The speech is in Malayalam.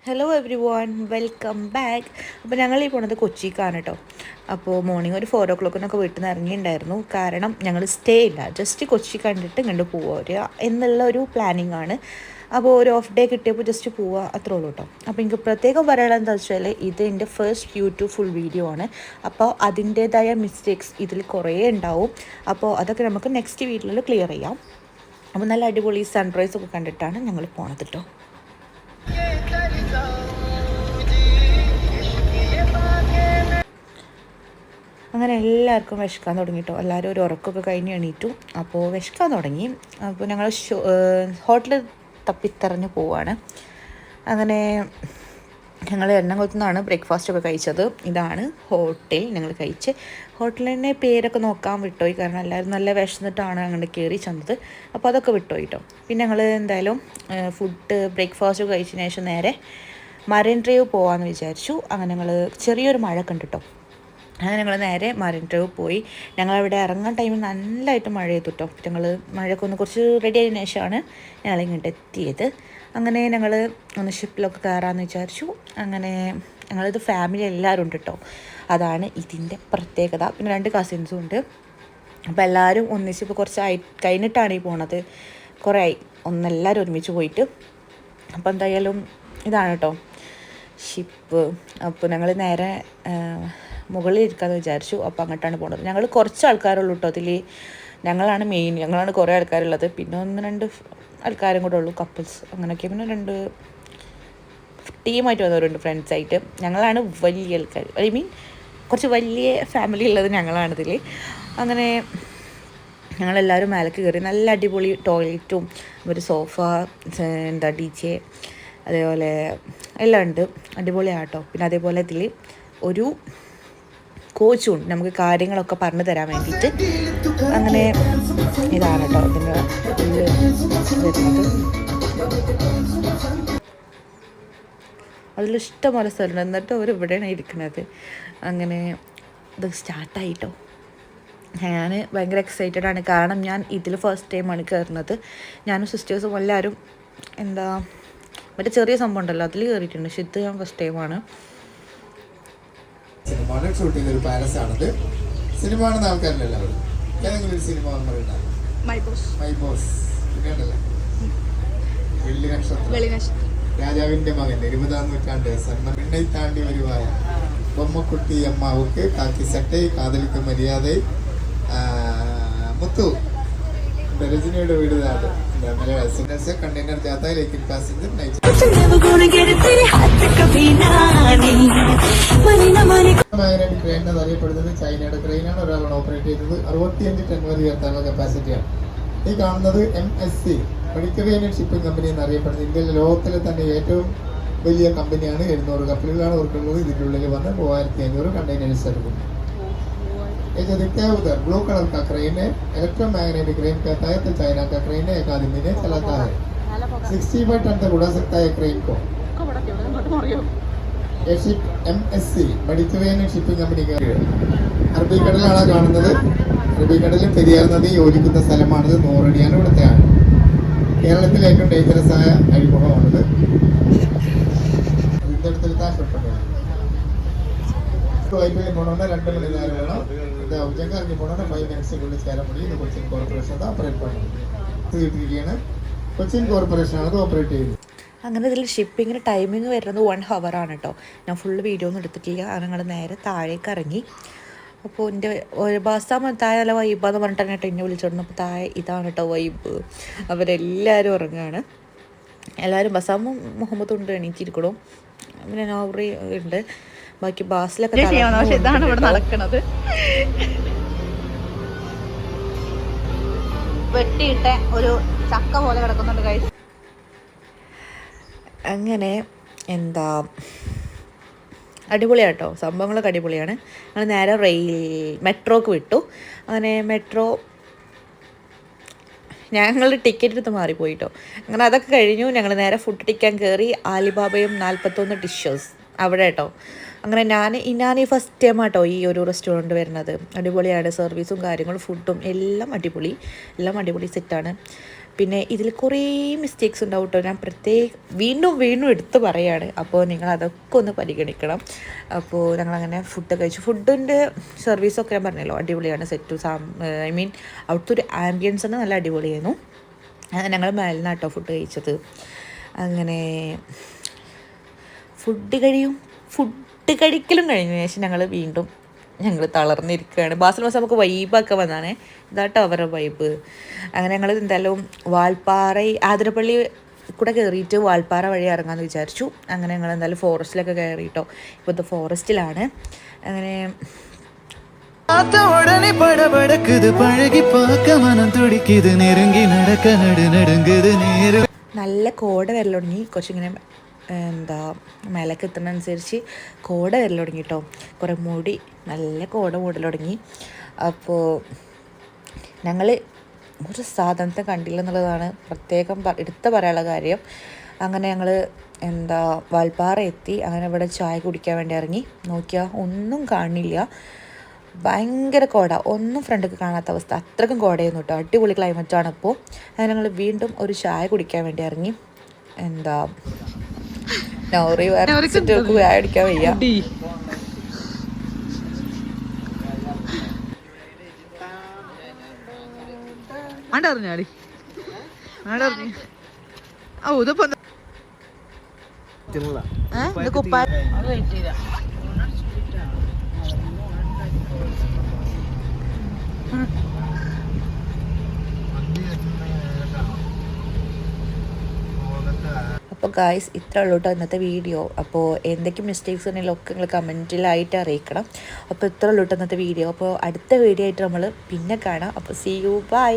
Hello every one, welcome back. അപ്പോൾ ഞങ്ങൾ ഈ പോണത് കൊച്ചിക്കാണ് കേട്ടോ. അപ്പോൾ മോർണിംഗ് ഒരു 4 o'clock വീട്ടിൽ നിന്ന് ഇറങ്ങിയിട്ടുണ്ടായിരുന്നു. കാരണം ഞങ്ങൾ സ്റ്റേ ഇല്ല, ജസ്റ്റ് കൊച്ചി കണ്ടിട്ട് ഇങ്ങോട്ട് പോവുക എന്നുള്ള ഒരു പ്ലാനിങ് ആണ്. അപ്പോൾ ഒരു ഓഫ് ഡേ കിട്ടിയപ്പോൾ ജസ്റ്റ് പോവുക, അത്രേ ഉള്ളൂ കേട്ടോ. അപ്പോൾ എനിക്ക് പ്രത്യേകം പറയാനുള്ളത് എന്താ വെച്ചാൽ ഇത് എൻ്റെ ഫസ്റ്റ് യൂട്യൂബ് ഫുൾ വീഡിയോ ആണ്. അപ്പോൾ അതിൻ്റേതായ മിസ്റ്റേക്സ് ഇതിൽ കുറേ ഉണ്ടാവും. അപ്പോൾ അതൊക്കെ നമുക്ക് നെക്സ്റ്റ് വീഡിയോയിൽ ക്ലിയർ ചെയ്യാം. അപ്പോൾ നല്ല അടിപൊളി സൺറൈസ് ഒക്കെ കണ്ടിട്ടാണ് ഞങ്ങൾ പോണത് കേട്ടോ. അങ്ങനെ എല്ലാവർക്കും വിശക്കാൻ തുടങ്ങി കേട്ടോ. എല്ലാവരും ഒരു ഉറക്കമൊക്കെ കഴിഞ്ഞ് എണീറ്റു. അപ്പോൾ വിശക്കാൻ തുടങ്ങി. അപ്പോൾ ഞങ്ങൾ ഹോട്ടലിൽ തപ്പിത്തറഞ്ഞ് പോവാണ്. അങ്ങനെ ഞങ്ങൾ എറണാകുളത്തു നിന്നാണ് ബ്രേക്ക്ഫാസ്റ്റൊക്കെ കഴിച്ചത്. ഇതാണ് ഹോട്ടൽ ഞങ്ങൾ കഴിച്ച്. ഹോട്ടലിൻ്റെ പേരൊക്കെ നോക്കാൻ വിട്ടുപോയി, കാരണം എല്ലാവരും നല്ല വിശന്നിട്ടാണ് അങ്ങോട്ട് കയറി ചെന്നത്. അപ്പോൾ അതൊക്കെ വിട്ടുപോയി കേട്ടോ. പിന്നെ ഞങ്ങൾ എന്തായാലും ബ്രേക്ക്ഫാസ്റ്റ് കഴിച്ചതിന് ശേഷം നേരെ മറൈൻ ഡ്രൈവ് പോകാമെന്ന് വിചാരിച്ചു. അങ്ങനെ ഞങ്ങൾ ചെറിയൊരു മഴ കണ്ടു കേട്ടോ. അങ്ങനെ ഞങ്ങൾ നേരെ മറൈൻ ഡ്രൈവ് പോയി. ഞങ്ങളവിടെ ഇറങ്ങാൻ ടൈമിൽ നല്ലതായിട്ട് മഴ ചെയ്തു കേട്ടോ. ഞങ്ങൾ മഴയൊക്കെ ഒന്ന് കുറച്ച് റെഡി ആയതിനു ശേഷമാണ് ഞങ്ങളിങ്ങോട്ട് എത്തിയത്. അങ്ങനെ ഞങ്ങൾ ഒന്ന് ഷിപ്പിലൊക്കെ കയറാമെന്ന് വിചാരിച്ചു. അങ്ങനെ ഞങ്ങളിത് ഫാമിലി എല്ലാവരും ഉണ്ട് കേട്ടോ. അതാണ് ഇതിൻ്റെ പ്രത്യേകത. പിന്നെ 2 കസിൻസും ഉണ്ട്. അപ്പോൾ എല്ലാവരും ഒന്നിച്ച് ഇപ്പോൾ കുറച്ചായി കഴിഞ്ഞിട്ടാണ് ഈ പോണത്. കുറേ ആയി ഒന്നെല്ലാവരും ഒരുമിച്ച് പോയിട്ട്. അപ്പോൾ എന്തായാലും ഇതാണ് കേട്ടോ ഷിപ്പ്. അപ്പോൾ ഞങ്ങൾ നേരെ മുകളിൽ ഇരിക്കാമെന്ന് വിചാരിച്ചു. അപ്പോൾ അങ്ങോട്ടാണ് പോകുന്നത്. ഞങ്ങൾ കുറച്ച് ആൾക്കാരുള്ളൂ കേട്ടോ അതിൽ. ഞങ്ങളാണ് മെയിൻ, ഞങ്ങളാണ് കുറേ ആൾക്കാരുള്ളത്. പിന്നെ 1-2 ആൾക്കാരും കൂടെ ഉള്ളൂ, കപ്പിൾസ് അങ്ങനെയൊക്കെ. പിന്നെ 2 ടീമായിട്ട് വന്നവരുണ്ട്, ഫ്രണ്ട്സായിട്ട്. ഞങ്ങളാണ് വലിയ ആൾക്കാർ, ഐ മീൻ കുറച്ച് വലിയ ഫാമിലി ഉള്ളത് ഞങ്ങളാണിതിൽ. അങ്ങനെ ഞങ്ങളെല്ലാവരും മേലേക്ക് കയറി. നല്ല അടിപൊളി ടോയ്ലറ്റും ഒരു സോഫ, DJ, അതേപോലെ എല്ലാം ഉണ്ട്. അടിപൊളിയാട്ടോ. പിന്നെ അതേപോലെ ഇതിൽ ഒരു കോച്ചുണ്ട് നമുക്ക് കാര്യങ്ങളൊക്കെ പറഞ്ഞു തരാൻ വേണ്ടിയിട്ട്. അങ്ങനെ ഇതാണ് കേട്ടോ ഇതിൻ്റെ വരുന്നത്. അതിലിഷ്ടംപോലെ സ്ഥലമുണ്ട്. എന്നിട്ട് അവർ ഇവിടെയാണ് ഇരിക്കുന്നത്. അങ്ങനെ ഇത് സ്റ്റാർട്ടായിട്ടോ. ഞാൻ ഭയങ്കര എക്സൈറ്റഡ് ആണ്, കാരണം ഞാൻ ഇതിൽ ഫസ്റ്റ് ടൈമാണ് കയറുന്നത്. ഞാനും സിസ്റ്റേഴ്സും എല്ലാവരും മറ്റേ ചെറിയ സംഭവം ഉണ്ടല്ലോ അതിൽ കയറിയിട്ടുണ്ട്. പക്ഷെ ഇത് ഞാൻ ഫസ്റ്റ് ടൈമാണ്. സിനിമ ഷൂട്ട് ചെയ്ത ഒരു പാലസ് ആണത്. സിനിമ ആണെന്ന് ആൾക്കാരല്ല എല്ലാവരും. ഏതെങ്കിലും ഒരു സിനിമ വെള്ളി നക്ഷത്രം, രാജാവിന്റെ മകൻ, 20-ാം നൂറ്റാണ്ട് സ്വർണ്ണമെണ്ണை താണ്ടി വരുവായ ബൊമ്മക്കുട്ടി അമ്മാവുക്ക് കാക്കി സട്ടை കാതലിക്ക് മര്യാദ, മുത്തു, രജനിയുടെ വീട് നാട്, कंटेनर जाता है लेकिन पैसेंजर नहीं. ട്രെയിൻ അറിയപ്പെടുന്നത് ചൈനയുടെ ട്രെയിനാണ്. ഒരാളാണ് ഓപ്പറേറ്റ് ചെയ്തത്. 65 ടൺ വരെ ഉയർത്താനുള്ള കപ്പാസിറ്റിയാണ്. ഈ കാണുന്നത് MSC മെഡിറ്ററേനിയൻ ഷിപ്പിംഗ് കമ്പനി എന്നറിയപ്പെടുന്നത് ഇന്ത്യയിലെ ലോകത്തിലെ തന്നെ ഏറ്റവും വലിയ കമ്പനിയാണ്. 700 കപ്പലുകളാണ് അവർക്കുള്ളത്. ഇതിൻ്റെ ഉള്ളിൽ വന്ന് 3500 कंटेनर्स എടുക്കും. ये जो दिखता है उधर ब्लू कलर का क्रेन है, इलेक्ट्रोमैग्नेटिक क्रेन कहता है. तो चाइना का क्रेन है, एक आदमी ने चलाता है. 65 टन तक उड़ा सकता है क्रेन को. ये ship MSC Mediterranean shipping company. അറബിക്കടലാണ് കാണുന്നത്. അറബിക്കടലും പെരിയാർ നദി യോജിക്കുന്ന സ്ഥലമാണിത്. 100 അടിയാണ് ഇവിടുത്തെ ആണ്. കേരളത്തിലെ ഏറ്റവും ഡേഞ്ചറസ് ആയ അഴിമുഖമാണിത്. ഇതിൻ്റെ അടുത്തെടുത്താൽ ഷുട്ടുണ്ട്. വൈപ്പിൽ പോകണമെന്ന് 2 മണി നേരം വേണം. ഉച്ചക്കാർക്ക് പോകണമെന്ന് 5 മിനിറ്റ്സിനുള്ളിൽ ചേരാൻ മതി. ഇത് കൊച്ചിൻ കോർപ്പറേഷൻ ഓപ്പറേറ്റ് ചെയ്യുന്നത്. കൊച്ചിൻ കോർപ്പറേഷനാണ് ഇത് ഓപ്പറേറ്റ് ചെയ്യുന്നത്. അങ്ങനെ ഇതിൽ ഷിപ്പിങ്ങിന് ടൈമിങ് വരുന്നത് 1 hour ആണ് കേട്ടോ. ഞാൻ ഫുള്ള് വീഡിയോ ഒന്നും എടുത്തിട്ടില്ല. ഞങ്ങൾ നേരെ താഴേക്ക് ഇറങ്ങി. അപ്പോൾ എൻ്റെ ഒരു ബസ്സാകുമ്പോൾ താഴെ നല്ല വൈബാന്ന് പറഞ്ഞിട്ടാണ് കേട്ടോ എന്നെ വിളിച്ചിരുന്നു. അപ്പോൾ താഴെ ഇതാണ് കേട്ടോ വൈബ്. അവരെല്ലാവരും ഉറങ്ങുകയാണ്. എല്ലാവരും ബസ്സാകുമ്പോൾ മുഹമ്മദ് ഉണ്ട് എണീറ്റിരിക്കണം. പിന്നെ നോവറി ഉണ്ട്. ബാക്കി ബാസിലൊക്കെ ഇതാണ് ഇവിടെ നടക്കുന്നത്. വെട്ടിയിട്ട് ഒരു ചക്ക പോലെ കിടക്കുന്നുണ്ട് കൈ. അങ്ങനെ അടിപൊളിയാണ് കേട്ടോ. സംഭവങ്ങളൊക്കെ അടിപൊളിയാണ്. ഞങ്ങൾ നേരെ മെട്രോക്ക് വിട്ടു. അങ്ങനെ ഞങ്ങൾ ടിക്കറ്റ് എടുത്ത് മാറിപ്പോയിട്ടോ. അങ്ങനെ അതൊക്കെ കഴിഞ്ഞു. ഞങ്ങൾ നേരെ ഫുഡ് അടിക്കാൻ കയറി. ആലിബാബയും 41 ഡിഷസ് അവിടെ കേട്ടോ. അങ്ങനെ ഞാൻ ഈ ഫസ്റ്റ് ടൈമാട്ടോ ഈ ഒരു റെസ്റ്റോറൻറ്റ് വരുന്നത്. അടിപൊളിയാണ്. സർവീസും കാര്യങ്ങളും ഫുഡും എല്ലാം അടിപൊളി സെറ്റാണ്. പിന്നെ ഇതിൽ കുറേ മിസ്റ്റേക്സ് ഉണ്ടാവും കേട്ടോ. ഞാൻ വീണ്ടും വീണ്ടും എടുത്ത് പറയാണ്. അപ്പോൾ നിങ്ങൾ അതൊക്കെ ഒന്ന് പരിഗണിക്കണം. അപ്പോൾ ഞങ്ങളങ്ങനെ ഫുഡ് കഴിച്ചു. ഫുഡിൻ്റെ സർവീസൊക്കെ ഞാൻ പറഞ്ഞല്ലോ അടിപൊളിയാണ്. ഐ മീൻ അവിടുത്തെ ഒരു ആംബിയൻസ് തന്നെ നല്ല അടിപൊളിയായിരുന്നു. ഞങ്ങൾ മേലിനാട്ടോ ഫുഡ് കഴിച്ചത്. അങ്ങനെ ഫുഡ് കഴിക്കലും കഴിഞ്ഞതിന് ശേഷം ഞങ്ങൾ തളർന്നിരിക്കുകയാണ്. ബാസിൽ മാസം നമുക്ക് വൈബൊക്കെ വന്നാണ്. ഇതാട്ടോ അവരുടെ വൈബ്. അങ്ങനെ ഞങ്ങൾ എന്തായാലും വാൽപ്പാറ ആതിരപ്പള്ളി കൂടെ കയറിയിട്ട് വാൽപ്പാറ വഴി ഇറങ്ങാമെന്ന് വിചാരിച്ചു. അങ്ങനെ ഞങ്ങൾ എന്തായാലും ഫോറസ്റ്റിലൊക്കെ കയറിയിട്ടോ. ഇപ്പോഴത്തെ ഫോറസ്റ്റിലാണ്. അങ്ങനെ உடனே படபடக்குது பழகி பார்க்க மனம் துடிக்குது நெருங்கி நடக்க நடுங்குது நேரு നല്ല കോട വരൽ തുടങ്ങി. കുറച്ചിങ്ങനെ മേലേക്ക് എത്തുന്നതനുസരിച്ച് കോട വരൽ തുടങ്ങി കേട്ടോ. കുറേ മൂടി നല്ല കോട മൂടൽ തുടങ്ങി. അപ്പോൾ ഞങ്ങൾ ഒരു സാധനത്തെ കണ്ടില്ല എന്നുള്ളതാണ് പ്രത്യേകം എടുത്ത് പറയാനുള്ള കാര്യം. അങ്ങനെ ഞങ്ങൾ വാൽപ്പാറ എത്തി. അങ്ങനെ ഇവിടെ ചായ കുടിക്കാൻ വേണ്ടി ഇറങ്ങി. നോക്കിയാൽ ഒന്നും കാണില്ല. ഭയങ്കര കോട, ഒന്നും ഫ്രണ്ടൊക്കെ കാണാത്ത അവസ്ഥ. അത്രയ്ക്കും കോടയായിരുന്നു കേട്ടോ. അടിപൊളി ക്ലൈമറ്റാണ് ഇപ്പോൾ. അങ്ങനെ ഞങ്ങൾ വീണ്ടും ഒരു ചായ കുടിക്കാൻ വേണ്ടി ഇറങ്ങി. നൗറി വരച്ചിട്ട് ചായ കുടിക്കാൻ വയ്യ. ആണ്ടറിഞ്ഞാടി ഓ ഇതിപ്പോ കുപ്പായ അപ്പോൾ ഗായ്സ് ഇത്ര ഉള്ളൂ കേട്ടോ ഇന്നത്തെ വീഡിയോ. അപ്പോൾ എന്തൊക്കെ മിസ്റ്റേക്സ് ഉണ്ടെങ്കിലും ഒക്കെ നിങ്ങൾ കമൻറ്റിലായിട്ട് അറിയിക്കണം. അപ്പോൾ ഇത്ര ഉള്ളൂ കേട്ടോ ഇന്നത്തെ വീഡിയോ. അപ്പോൾ അടുത്ത വീഡിയോ ആയിട്ട് നമ്മൾ പിന്നെ കാണാം. അപ്പോൾ സീ യു, ബൈ.